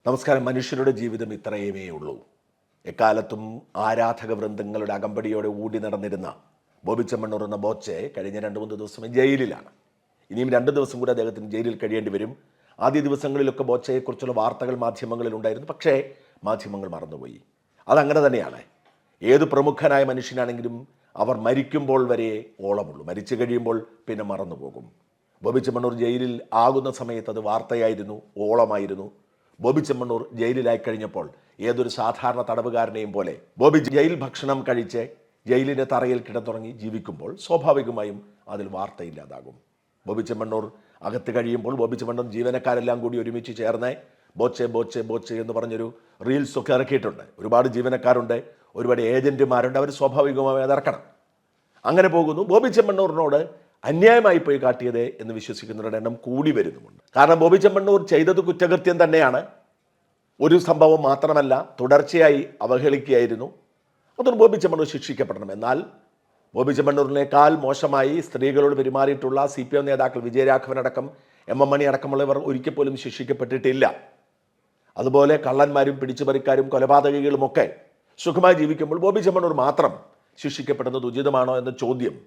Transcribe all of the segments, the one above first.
നമസ്കാരം. മനുഷ്യരുടെ ജീവിതം ഇത്രയുമേ ഉള്ളൂ. എക്കാലത്തും ആരാധക വൃന്ദങ്ങളുടെ അകമ്പടിയോടെ ഓടി നടന്നിരുന്ന ബോബി ചെമ്മണ്ണൂർ എന്ന ബോച്ചെ കഴിഞ്ഞ 2-3 ദിവസം ജയിലിലാണ്. ഇനിയും 2 ദിവസം കൂടി അദ്ദേഹത്തിന് ജയിലിൽ കഴിയേണ്ടി വരും. ആദ്യ ദിവസങ്ങളിലൊക്കെ ബോച്ചയെക്കുറിച്ചുള്ള വാർത്തകൾ മാധ്യമങ്ങളിലുണ്ടായിരുന്നു. പക്ഷേ മാധ്യമങ്ങൾ മറന്നുപോയി. അതങ്ങനെ തന്നെയാണ്. ഏത് പ്രമുഖനായ മനുഷ്യനാണെങ്കിലും അവർ മരിക്കുമ്പോൾ വരെ ഓളമുള്ളൂ. മരിച്ചു കഴിയുമ്പോൾ പിന്നെ മറന്നുപോകും. ബോബി ചെമ്മണ്ണൂർ ജയിലിൽ ആകുന്ന സമയത്ത് അത് വാർത്തയായിരുന്നു, ഓളമായിരുന്നു. ബോബി ചെമ്മണ്ണൂർ ജയിലിലായി കഴിഞ്ഞപ്പോൾ ഏതൊരു സാധാരണ തടവുകാരനെയും പോലെ ബോബി ജയിൽ ഭക്ഷണം കഴിച്ച് ജയിലിൻ്റെ തറയിൽ കിടന്നുറങ്ങി ജീവിക്കുമ്പോൾ സ്വാഭാവികമായും അതിൽ വാർത്തയില്ലാതാകും. ബോബി ചെമ്മണ്ണൂർ അകത്ത് കഴിയുമ്പോൾ ബോബി ചെമ്മണ്ണൂർ ജീവനക്കാരെല്ലാം കൂടി ഒരുമിച്ച് ചേർന്ന് ബോച്ചെ ബോച്ചെ ബോച്ചെ എന്ന് പറഞ്ഞൊരു റീൽസൊക്കെ ഇറക്കിയിട്ടുണ്ട്. ഒരുപാട് ജീവനക്കാരുണ്ട്, ഒരുപാട് ഏജന്റുമാരുണ്ട്. അവർ സ്വാഭാവികമായി അത് ഇറക്കണം. അങ്ങനെ പോകുന്നു. ബോബി ചെമ്മണ്ണൂറിനോട് അന്യായമായി പോയി കാട്ടിയത് എന്ന് വിശ്വസിക്കുന്നവരുടെ എണ്ണം കൂടി വരുന്നുമുണ്ട്. കാരണം ബോബി ചെമ്മണ്ണൂർ ചെയ്തത് കുറ്റകൃത്യം തന്നെയാണ്. ഒരു സംഭവം മാത്രമല്ല, തുടർച്ചയായി അവഹേളിക്കുകയായിരുന്നു. അതുകൊണ്ട് ബോബി ചെമ്മണ്ണൂർ ശിക്ഷിക്കപ്പെടണം. എന്നാൽ ബോബി ചെമ്മണ്ണൂരിനേക്കാൾ മോശമായി സ്ത്രീകളോട് പെരുമാറിയിട്ടുള്ള CPM നേതാക്കൾ വിജയരാഘവനടക്കം MM മണി അടക്കമുള്ളവർ ഒരിക്കൽ പോലും ശിക്ഷിക്കപ്പെട്ടിട്ടില്ല. അതുപോലെ കള്ളന്മാരും പിടിച്ചുപറിക്കാരും കൊലപാതകികളുമൊക്കെ സുഖമായി ജീവിക്കുമ്പോൾ ബോബി ചെമ്മണ്ണൂർ മാത്രം ശിക്ഷിക്കപ്പെടുന്നത് ഉചിതമാണോ എന്ന ചോദ്യം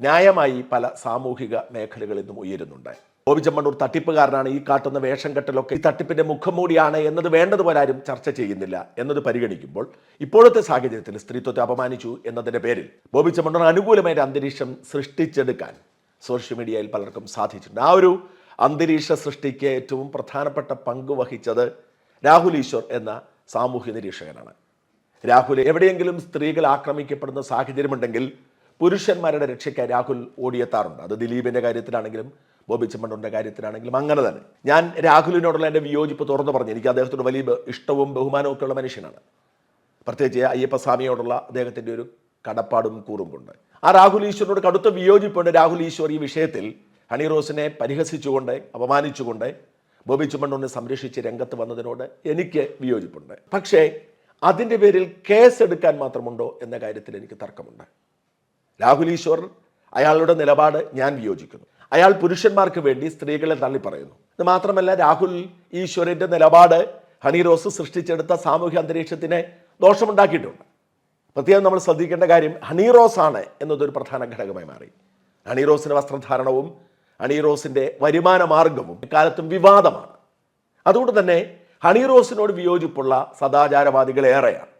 ന്യായമായി പല സാമൂഹിക മേഖലകളിൽ നിന്നും ഉയരുന്നുണ്ട്. ബോബി ചെമ്മണ്ണൂർ തട്ടിപ്പുകാരനാണ്, ഈ കാട്ടുന്ന വേഷം കെട്ടലൊക്കെ ഈ തട്ടിപ്പിന്റെ മുഖംമൂടിയാണ് എന്നത് വേണ്ടതുപോലെ ആരും ചർച്ച ചെയ്യുന്നില്ല എന്നത് പരിഗണിക്കുമ്പോൾ ഇപ്പോഴത്തെ സാഹചര്യത്തിൽ സ്ത്രീത്വത്തെ അപമാനിച്ചു എന്നതിന്റെ പേരിൽ ബോബി ചെമ്മണ്ണൂർ അനുകൂലമായ ഒരു അന്തരീക്ഷം സൃഷ്ടിച്ചെടുക്കാൻ സോഷ്യൽ മീഡിയയിൽ പലർക്കും സാധിച്ചിട്ടുണ്ട്. ആ ഒരു അന്തരീക്ഷ സൃഷ്ടിക്ക് ഏറ്റവും പ്രധാനപ്പെട്ട പങ്ക് വഹിച്ചത് രാഹുൽ ഈശ്വർ എന്ന സാമൂഹ്യ നിരീക്ഷകനാണ്. രാഹുൽ എവിടെയെങ്കിലും സ്ത്രീകൾ ആക്രമിക്കപ്പെടുന്ന സാഹചര്യമുണ്ടെങ്കിൽ പുരുഷന്മാരുടെ രക്ഷയ്ക്ക് രാഹുൽ ഓടിയെത്താറുണ്ട്. അത് ദിലീപിൻ്റെ കാര്യത്തിലാണെങ്കിലും ബോബി ചെമ്മണ്ണൂരിൻ്റെ കാര്യത്തിലാണെങ്കിലും അങ്ങനെ തന്നെ. ഞാൻ രാഹുലിനോടുള്ള എൻ്റെ വിയോജിപ്പ് തുറന്നു പറഞ്ഞു. എനിക്ക് അദ്ദേഹത്തോട് വലിയ ഇഷ്ടവും ബഹുമാനവും ഒക്കെ ഉള്ള മനുഷ്യനാണ്. പ്രത്യേകിച്ച് അയ്യപ്പസ്വാമിയോടുള്ള അദ്ദേഹത്തിൻ്റെ ഒരു കടപ്പാടും കൂറും കൊണ്ട് ആ രാഹുൽ ഈശ്വറിനോട് കടുത്ത വിയോജിപ്പുണ്ട്. രാഹുൽ ഈശ്വർ ഈ വിഷയത്തിൽ ഹണി റോസിനെ പരിഹസിച്ചുകൊണ്ട് അപമാനിച്ചുകൊണ്ട് ബോബി ചെമ്മണ്ണൂരിനെ സംരക്ഷിച്ച് രംഗത്ത് വന്നതിനോട് എനിക്ക് വിയോജിപ്പുണ്ട്. പക്ഷേ അതിൻ്റെ പേരിൽ കേസെടുക്കാൻ മാത്രമുണ്ടോ എന്ന കാര്യത്തിൽ എനിക്ക് തർക്കമുണ്ട്. രാഹുൽ ഈശ്വർ അയാളുടെ നിലപാട് ഞാൻ വിയോജിക്കുന്നു. അയാൾ പുരുഷന്മാർക്ക് വേണ്ടി സ്ത്രീകളെ തള്ളിപ്പറയുന്നു. ഇത് മാത്രമല്ല, രാഹുൽ ഈശ്വറിൻ്റെ നിലപാട് ഹണി റോസ് സൃഷ്ടിച്ചെടുത്ത സാമൂഹ്യ അന്തരീക്ഷത്തിനെ ദോഷമുണ്ടാക്കിയിട്ടുണ്ട്. പ്രത്യേകം നമ്മൾ ശ്രദ്ധിക്കേണ്ട കാര്യം ഹണി റോസ് ആണ് എന്നതൊരു പ്രധാന ഘടകമായി മാറി. ഹണി റോസിൻ്റെ വസ്ത്രധാരണവും ഹണി റോസിൻ്റെ വരുമാന മാർഗവും ഇക്കാലത്തും വിവാദമാണ്. അതുകൊണ്ട് തന്നെ ഹണി റോസിനോട് വിയോജിപ്പുള്ള സദാചാരവാദികളേറെയാണ്.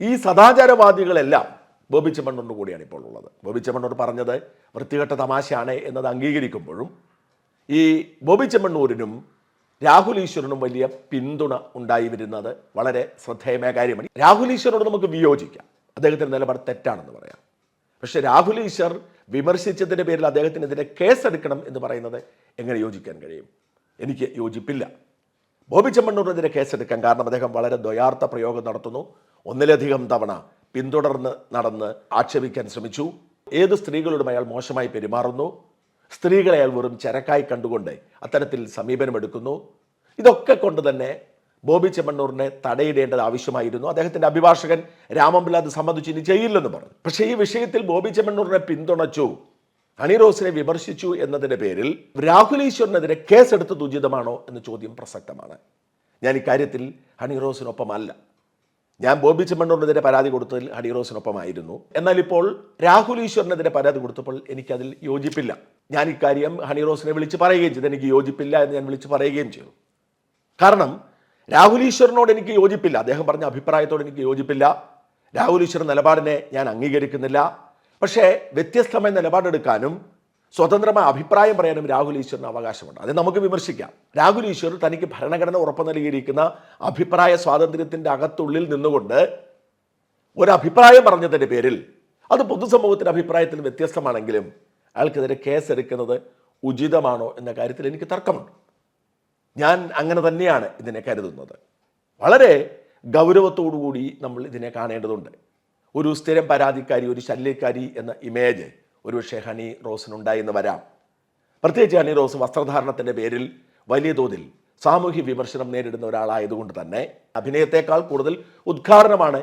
ഈ സദാചാരവാദികളെല്ലാം ബോബി ചെമ്മണ്ണൂരിൻ്റെ കൂടിയാണ് ഇപ്പോൾ ഉള്ളത്. ബോബി ചെമ്മണ്ണൂർ പറഞ്ഞത് വൃത്തികെട്ട തമാശയാണ് എന്നത് അംഗീകരിക്കുമ്പോഴും ഈ ബോബി ചെമ്മണ്ണൂരിനും രാഹുൽ ഈശ്വറിനും വലിയ പിന്തുണ ഉണ്ടായി വരുന്നത് വളരെ ശ്രദ്ധേയമായ കാര്യമാണ്. രാഹുൽ ഈശ്വറിനോട് നമുക്ക് വിയോജിക്കാം, അദ്ദേഹത്തിൻ്റെ നിലപാട് തെറ്റാണെന്ന് പറയാം. പക്ഷേ രാഹുൽ ഈശ്വർ വിമർശിച്ചതിൻ്റെ പേരിൽ അദ്ദേഹത്തിനെതിരെ കേസെടുക്കണം എന്ന് പറയുന്നത് എങ്ങനെ യോജിക്കാൻ കഴിയും? എനിക്ക് യോജിപ്പില്ല. ബോബി ചെമ്മണ്ണൂരിനെതിരെ കേസെടുക്കാൻ കാരണം അദ്ദേഹം വളരെ ദ്വയാർത്ഥ പ്രയോഗം നടത്തുന്നു. ഒന്നിലധികം തവണ പിന്തുടർന്ന് നടന്ന് ആക്ഷേപിക്കാൻ ശ്രമിച്ചു. ഏത് സ്ത്രീകളോടും അയാൾ മോശമായി പെരുമാറുന്നു. സ്ത്രീകളെ അയാൾ വെറും ചരക്കായി കണ്ടുകൊണ്ട് അത്തരത്തിൽ സമീപനമെടുക്കുന്നു. ഇതൊക്കെ കൊണ്ട് തന്നെ ബോബി ചെമ്മണ്ണൂരിനെ തടയിടേണ്ടത് ആവശ്യമായിരുന്നു. അദ്ദേഹത്തിൻ്റെ അഭിഭാഷകൻ രാമൻപിള്ള അത് സംബന്ധിച്ച് ഇനി ചെയ്യില്ലെന്ന് പറഞ്ഞു. പക്ഷേ ഈ വിഷയത്തിൽ ബോബി ചെമ്മണ്ണൂരിനെ പിന്തുണച്ചു, ഹണി റോസിനെ വിമർശിച്ചു എന്നതിൻ്റെ പേരിൽ രാഹുൽ ഈശ്വറിനെതിരെ കേസെടുത്തത് ഉചിതമാണോ എന്ന ചോദ്യം പ്രസക്തമാണ്. ഞാൻ ഇക്കാര്യത്തിൽ ഹണി റോസിനൊപ്പമല്ല. ഞാൻ ബോബി ചെമ്മണ്ണൂരിനെതിരെ പരാതി കൊടുത്തതിൽ ഹണി റോസിനൊപ്പമായിരുന്നു. എന്നാൽ ഇപ്പോൾ രാഹുൽ ഈശ്വറിനെതിരെ പരാതി കൊടുത്തപ്പോൾ എനിക്കതിൽ യോജിപ്പില്ല. ഞാൻ ഇക്കാര്യം ഹണി റോസിനെ വിളിച്ച് പറയുകയും ചെയ്തു. എനിക്ക് യോജിപ്പില്ല എന്ന് ഞാൻ വിളിച്ച് പറയുകയും ചെയ്തു. കാരണം രാഹുൽ ഈശ്വറിനോട് എനിക്ക് യോജിപ്പില്ല. അദ്ദേഹം പറഞ്ഞ അഭിപ്രായത്തോട് എനിക്ക് യോജിപ്പില്ല. രാഹുൽ ഈശ്വർ നിലപാടിനെ ഞാൻ അംഗീകരിക്കുന്നില്ല. പക്ഷേ വ്യത്യസ്തമായ നിലപാടെടുക്കാനും സ്വതന്ത്രമായ അഭിപ്രായം പറയാനും രാഹുൽ ഈശ്വറിന് അവകാശമുണ്ട്. അത് നമുക്ക് വിമർശിക്കാം. രാഹുൽ ഈശ്വർ തനിക്ക് ഭരണഘടന ഉറപ്പു നൽകിയിരിക്കുന്ന അഭിപ്രായ സ്വാതന്ത്ര്യത്തിൻ്റെ അകത്തുള്ളിൽ നിന്നുകൊണ്ട് ഒരു അഭിപ്രായം പറഞ്ഞതിൻ്റെ പേരിൽ അത് പൊതുസമൂഹത്തിൻ്റെ അഭിപ്രായത്തിൽ വ്യത്യസ്തമാണെങ്കിലും അയാൾക്കെതിരെ കേസെടുക്കുന്നത് ഉചിതമാണോ എന്ന കാര്യത്തിൽ എനിക്ക് തർക്കമുണ്ട്. ഞാൻ അങ്ങനെ തന്നെയാണ് ഇതിനെ കരുതുന്നത്. വളരെ ഗൗരവത്തോടുകൂടി നമ്മൾ ഇതിനെ കാണേണ്ടതുണ്ട്. ഒരു സ്ഥിരം പരാതിക്കാരി, ഒരു ശല്യക്കാരി എന്ന ഇമേജ് ഒരുപക്ഷെ ഹണി റോസിനുണ്ടായി എന്ന് വരാം. പ്രത്യേകിച്ച് ഹണി റോസ് വസ്ത്രധാരണത്തിൻ്റെ പേരിൽ വലിയ തോതിൽ സാമൂഹ്യ വിമർശനം നേരിടുന്ന ഒരാളായതുകൊണ്ട് തന്നെ അഭിനയത്തെക്കാൾ കൂടുതൽ ഉദ്ഘാടനമാണ്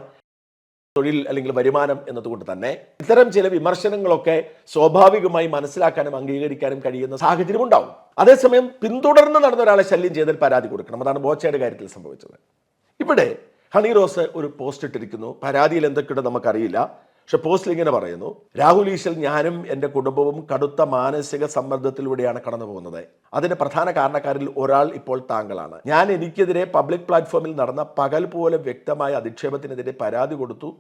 തൊഴിൽ അല്ലെങ്കിൽ വരുമാനം എന്നതുകൊണ്ട് തന്നെ ഇത്തരം ചില വിമർശനങ്ങളൊക്കെ സ്വാഭാവികമായി മനസ്സിലാക്കാനും അംഗീകരിക്കാനും കഴിയുന്ന സാഹചര്യം ഉണ്ടാവും. അതേസമയം പിന്തുടർന്ന് നടന്ന ഒരാളെ ശല്യം ചെയ്താൽ പരാതി കൊടുക്കണം. അതാണ് ബോച്ചയുടെ കാര്യത്തിൽ സംഭവിച്ചത്. ഇവിടെ ഹണി റോസ് ഒരു പോസ്റ്റ് ഇട്ടിരിക്കുന്നു. പരാതിയിൽ എന്തൊക്കെയുണ്ട് നമുക്കറിയില്ല. പക്ഷെ പോസ്റ്റിൽ ഇങ്ങനെ പറയുന്നു: രാഹുൽ ഈശ്വർ, ഞാനും എൻ്റെ കുടുംബവും കടുത്ത മാനസിക സമ്മർദ്ദത്തിലൂടെയാണ് കടന്നു പോകുന്നത്. അതിന് പ്രധാന കാരണക്കാരിൽ ഒരാൾ ഇപ്പോൾ താങ്കളാണ്. ഞാൻ എനിക്കെതിരെ പബ്ലിക് പ്ലാറ്റ്ഫോമിൽ നടന്ന പകൽ പോലെ വ്യക്തമായ അധിക്ഷേപത്തിനെതിരെ പരാതി കൊടുത്തു.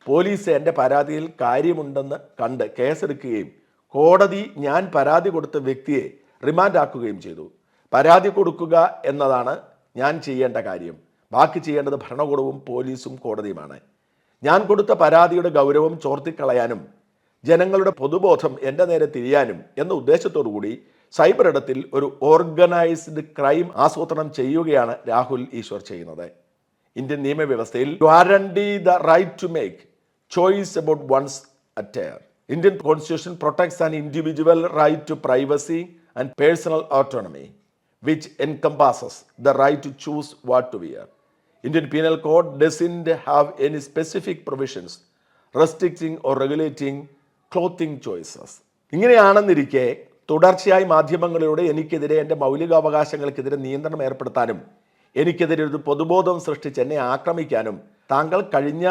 പോലീസ് എൻ്റെ പരാതിയിൽ കാര്യമുണ്ടെന്ന് കണ്ട് കേസെടുക്കുകയും കോടതി ഞാൻ പരാതി കൊടുത്ത വ്യക്തിയെ റിമാൻഡ് ആക്കുകയും ചെയ്തു. പരാതി കൊടുക്കുക എന്നതാണ് ഞാൻ ചെയ്യേണ്ട കാര്യം. ബാക്കി ചെയ്യേണ്ടത് ഭരണകൂടവും പോലീസും കോടതിയുമാണ്. ഞാൻ കൊടുത്ത പരാതിയുടെ ഗൗരവം ചോർത്തിക്കളയാനും ജനങ്ങളുടെ പൊതുബോധം എൻ്റെ നേരെ തിരിയാനും എന്ന ഉദ്ദേശത്തോടു കൂടി സൈബർ ഇടത്തിൽ ഒരു ഓർഗനൈസ്ഡ് ക്രൈം ആസൂത്രണം ചെയ്യുകയാണ് രാഹുൽ ഈശ്വർ ചെയ്യുന്നത്. ഇന്ത്യൻ നിയമവ്യവസ്ഥയിൽ guarantee the right to make choice about one's attire. Indian Constitution protects an individual right to privacy and personal autonomy, which encompasses the right to choose what to wear. Indian Penal Code doesn't have any specific provisions restricting or regulating clothing choices. ഇങ്ങനെയാണെന്നിരിക്കെ തുടർച്ചയായി മാധ്യമങ്ങളിലൂടെ എനിക്കെതിരെ, എൻ്റെ മൗലികാവകാശങ്ങൾക്കെതിരെ നിയന്ത്രണം ഏർപ്പെടുത്താനും എനിക്കെതിരെ ഒരു പൊതുബോധം സൃഷ്ടിച്ച് എന്നെ ആക്രമിക്കാനും താങ്കൾ കഴിഞ്ഞ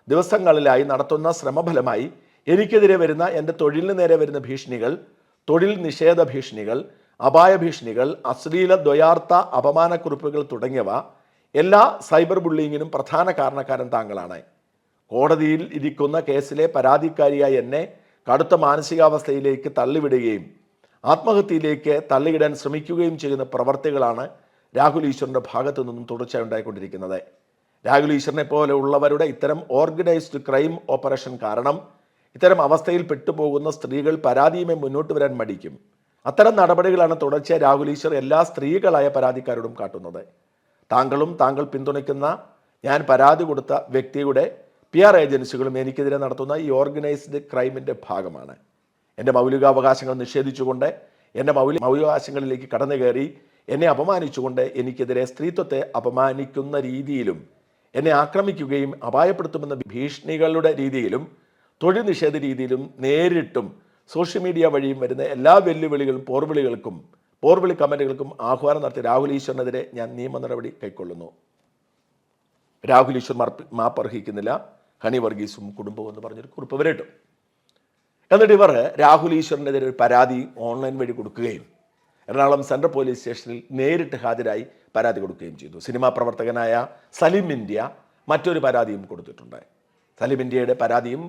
ദിവസങ്ങളിലായി നടത്തുന്ന ശ്രമഫലമായി എനിക്കെതിരെ വരുന്ന, എൻ്റെ തൊഴിലിന് നേരെ വരുന്ന ഭീഷണികൾ, തൊഴിൽ നിഷേധ ഭീഷണികൾ, അപായ ഭീഷണികൾ, അശ്ലീല ദ്വയാർത്ഥ അപമാനക്കുറിപ്പുകൾ തുടങ്ങിയവ എല്ലാ സൈബർ ബുള്ളിങ്ങിനും പ്രധാന കാരണക്കാരൻ താങ്കളാണ്. കോടതിയിൽ ഇരിക്കുന്ന കേസിലെ പരാതിക്കാരിയായി എന്നെ കടുത്ത മാനസികാവസ്ഥയിലേക്ക് തള്ളിവിടുകയും ആത്മഹത്യയിലേക്ക് തള്ളിയിടാൻ ശ്രമിക്കുകയും ചെയ്യുന്ന പ്രവർത്തികളാണ് രാഹുൽ ഈശ്വറിൻ്റെ ഭാഗത്തു നിന്നും തുടർച്ചയായി ഉണ്ടായിക്കൊണ്ടിരിക്കുന്നത്. രാഹുൽ ഈശ്വറിനെ പോലെ ഉള്ളവരുടെ ഇത്തരം ഓർഗനൈസ്ഡ് ക്രൈം ഓപ്പറേഷൻ കാരണം ഇത്തരം അവസ്ഥയിൽ പെട്ടുപോകുന്ന സ്ത്രീകൾ പരാതിയുമായി മുന്നോട്ട് വരാൻ മടിക്കും. അത്തരം നടപടികളാണ് തുടർച്ചയായി രാഹുൽ ഈശ്വർ എല്ലാ സ്ത്രീകളായ പരാതിക്കാരോടും കാട്ടുന്നത്. താങ്കളും താങ്കൾ പിന്തുണയ്ക്കുന്ന, ഞാൻ പരാതി കൊടുത്ത വ്യക്തിയുടെ PR ഏജൻസികളും എനിക്കെതിരെ നടത്തുന്ന ഈ ഓർഗനൈസ്ഡ് ക്രൈമിൻ്റെ ഭാഗമാണ്. എൻ്റെ മൗലികാവകാശങ്ങൾ നിഷേധിച്ചുകൊണ്ട്, എൻ്റെ മൗലികാവകാശങ്ങളിലേക്ക് കടന്നു കയറി എന്നെ അപമാനിച്ചുകൊണ്ട്, എനിക്കെതിരെ സ്ത്രീത്വത്തെ അപമാനിക്കുന്ന രീതിയിലും എന്നെ ആക്രമിക്കുകയും അപായപ്പെടുത്തുമെന്ന ഭീഷണികളുടെ രീതിയിലും തൊഴിൽ നിഷേധ രീതിയിലും നേരിട്ടും സോഷ്യൽ മീഡിയ വഴിയും വരുന്ന എല്ലാ വെല്ലുവിളികളും പോർവിളി കമൻറ്റുകൾക്കും ആഹ്വാനം നടത്തിയ രാഹുൽ ഈശ്വറിനെതിരെ ഞാൻ നിയമ നടപടി കൈക്കൊള്ളുന്നു. രാഹുൽ ഈശ്വർ മാപ്പർഹിക്കുന്നില്ല, ഹണി വർഗീസും കുടുംബവും എന്ന് പറഞ്ഞൊരു കുറിപ്പ് വരട്ടു. എന്നിട്ട് ഇവർ രാഹുൽ ഈശ്വറിനെതിരെ ഒരു പരാതി ഓൺലൈൻ വഴി കൊടുക്കുകയും എറണാകുളം സെൻട്രൽ പോലീസ് സ്റ്റേഷനിൽ നേരിട്ട് ഹാജരായി പരാതി കൊടുക്കുകയും ചെയ്തു. സിനിമാ പ്രവർത്തകനായ സലിം ഇന്ത്യ മറ്റൊരു പരാതിയും കൊടുത്തിട്ടുണ്ട്. സലിം ഇന്ത്യയുടെ പരാതിയും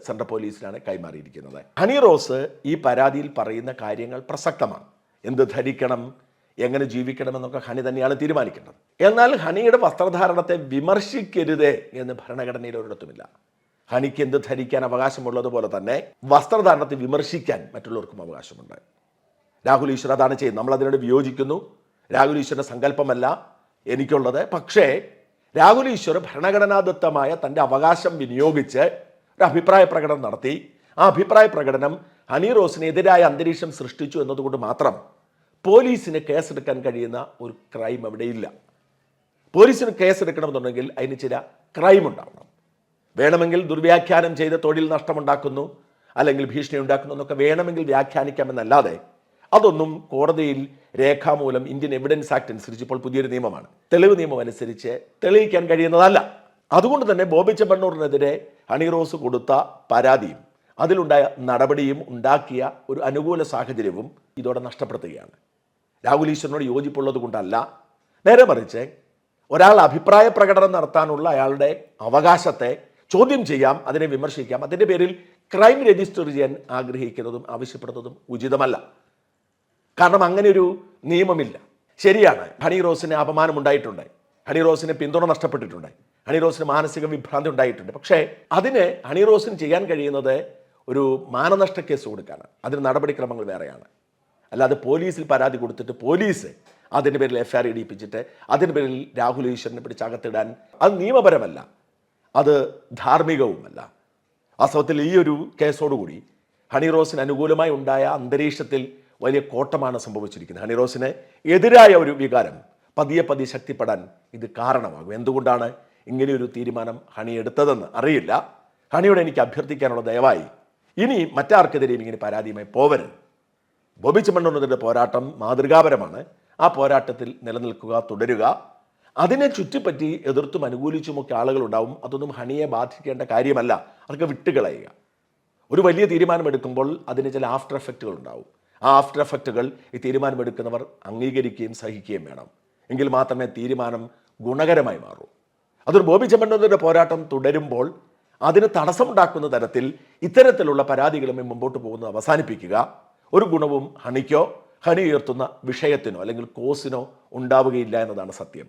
സെൻട്രൽ പോലീസിലാണ് കൈമാറിയിരിക്കുന്നത്. ഹണി റോസ് ഈ പരാതിയിൽ പറയുന്ന കാര്യങ്ങൾ പ്രസക്തമാണ്. എന്ത് ധരിക്കണം, എങ്ങനെ ജീവിക്കണമെന്നൊക്കെ ഹണി തന്നെയാണ് തീരുമാനിക്കേണ്ടത്. എന്നാൽ ഹണിയുടെ വസ്ത്രധാരണത്തെ വിമർശിക്കരുതേ എന്ന് ഭരണഘടനയിൽ ഒരിടത്തുമില്ല. ഹണിക്ക് എന്ത് ധരിക്കാൻ അവകാശമുള്ളതുപോലെ തന്നെ വസ്ത്രധാരണത്തെ വിമർശിക്കാൻ മറ്റുള്ളവർക്കും അവകാശമുണ്ട്. രാഹുൽ ഈശ്വർ അതാണ് ചെയ്യുന്നത്. നമ്മൾ അതിനോട് വിയോജിക്കുന്നു. രാഹുൽ ഈശ്വറിൻ്റെ സങ്കല്പമല്ല എനിക്കുള്ളത്. പക്ഷേ രാഹുൽ ഈശ്വർ ഭരണഘടനാദത്തമായ തൻ്റെ അവകാശം വിനിയോഗിച്ച് ഒരു അഭിപ്രായ പ്രകടനം നടത്തി. ആ അഭിപ്രായ പ്രകടനം ഹണി റോസിനെതിരായ അന്തരീക്ഷം സൃഷ്ടിച്ചു എന്നതുകൊണ്ട് മാത്രം പോലീസിന് കേസെടുക്കാൻ കഴിയുന്ന ഒരു ക്രൈം അവിടെയില്ല. പോലീസിന് കേസെടുക്കണമെന്നുണ്ടെങ്കിൽ അതിന് ചില ക്രൈം ഉണ്ടാവണം. വേണമെങ്കിൽ ദുർവ്യാഖ്യാനം ചെയ്ത് തൊഴിൽ നഷ്ടമുണ്ടാക്കുന്നു, അല്ലെങ്കിൽ ഭീഷണി ഉണ്ടാക്കുന്നു എന്നൊക്കെ വേണമെങ്കിൽ വ്യാഖ്യാനിക്കാമെന്നല്ലാതെ അതൊന്നും കോടതിയിൽ രേഖാമൂലം ഇന്ത്യൻ എവിഡൻസ് ആക്ട് അനുസരിച്ച് ഇപ്പോൾ പുതിയൊരു നിയമമാണ്, തെളിവ് നിയമം അനുസരിച്ച് തെളിയിക്കാൻ കഴിയുന്നതല്ല. അതുകൊണ്ട് തന്നെ ബോബി ചെമ്മണ്ണൂറിനെതിരെ ഹണി റോസ് കൊടുത്ത പരാതിയും അതിലുണ്ടായ നടപടിയും ഉണ്ടാക്കിയ ഒരു അനുകൂല സാഹചര്യവും ഇതോടെ നഷ്ടപ്പെടുത്തുകയാണ്. രാഹുൽ ഈശ്വറിനോട് യോജിപ്പുള്ളത് കൊണ്ടല്ല, നേരെ മറിച്ച് ഒരാൾ അഭിപ്രായ പ്രകടനം നടത്താനുള്ള അയാളുടെ അവകാശത്തെ ചോദ്യം ചെയ്യാം, അതിനെ വിമർശിക്കാം. അതിൻ്റെ പേരിൽ ക്രൈം രജിസ്റ്റർ ചെയ്യാൻ ആഗ്രഹിക്കുന്നതും ആവശ്യപ്പെടുന്നതും ഉചിതമല്ല. കാരണം അങ്ങനെ ഒരു നിയമമില്ല. ശരിയാണ്, ഹണി റോസിന് അപമാനമുണ്ടായിട്ടുണ്ട്, ഹണി റോസിന് പിന്തുണ നഷ്ടപ്പെട്ടിട്ടുണ്ട്, ഹണി റോസിന് മാനസിക വിഭ്രാന്തി ഉണ്ടായിട്ടുണ്ട്. പക്ഷേ അതിന് ഹണി റോസിന് ചെയ്യാൻ കഴിയുന്നത് ഒരു മാനനഷ്ട കേസ് കൊടുക്കാനാണ്. അതിന് നടപടിക്രമങ്ങൾ വേറെയാണ്. അല്ലാതെ പോലീസിൽ പരാതി കൊടുത്തിട്ട് പോലീസ് അതിൻ്റെ പേരിൽ FIR ഇടിപ്പിച്ചിട്ട് അതിൻ്റെ പേരിൽ രാഹുൽ ഈശ്വറിനെ പിടിച്ചകത്തിടാൻ അത് നിയമപരമല്ല, അത് ധാർമ്മികവുമല്ല. വാസ്തവത്തിൽ ഈ ഒരു കേസോടുകൂടി ഹണി റോസിന് അനുകൂലമായി ഉണ്ടായ അന്തരീക്ഷത്തിൽ വലിയ കോട്ടമാണ് സംഭവിച്ചിരിക്കുന്നത്. ഹണി റോസിന് എതിരായ ഒരു വികാരം പതിയെ ശക്തിപ്പെടാൻ ഇത് കാരണമാകും. എന്തുകൊണ്ടാണ് ഇങ്ങനെയൊരു തീരുമാനം ഹണി എടുത്തതെന്ന് അറിയില്ല. ഹണിയോട് എനിക്ക് അഭ്യർത്ഥിക്കാനുള്ള, ദയവായി ഇനി മറ്റാർക്കെതിരെയും ഇങ്ങനെ പരാതിയുമായി പോവരുത്. ബോബി ചെമ്മണ്ണൂരിൻ്റെ പോരാട്ടം മാതൃകാപരമാണ്. ആ പോരാട്ടത്തിൽ നിലനിൽക്കുക, തുടരുക. അതിനെ ചുറ്റിപ്പറ്റി എതിർത്തും അനുകൂലിച്ചുമൊക്കെ ആളുകളുണ്ടാവും. അതൊന്നും ഹണിയെ ബാധിക്കേണ്ട കാര്യമല്ല. അതൊക്കെ വിട്ടുകളയുക. ഒരു വലിയ തീരുമാനമെടുക്കുമ്പോൾ അതിന് ചില ആഫ്റ്റർ എഫക്റ്റുകൾ ഉണ്ടാവും. ആ ആഫ്റ്റർ എഫക്റ്റുകൾ ഈ തീരുമാനമെടുക്കുന്നവർ അംഗീകരിക്കുകയും സഹിക്കുകയും വേണം. എങ്കിൽ മാത്രമേ തീരുമാനം ഗുണകരമായി മാറൂ. അതൊരു ബോബി ചെമ്മണ്ണൂരിൻ്റെ പോരാട്ടം തുടരുമ്പോൾ അതിന് തടസ്സമുണ്ടാക്കുന്ന തരത്തിൽ ഇത്തരത്തിലുള്ള പരാതികളുമായി മുമ്പോട്ട് പോകുന്നത് അവസാനിപ്പിക്കുക. ഒരു ഗുണവും ഹണിക്കോ ഹണി ഉയർത്തുന്ന വിഷയത്തിനോ അല്ലെങ്കിൽ കോസിനോ ഉണ്ടാവുകയില്ല എന്നതാണ് സത്യം.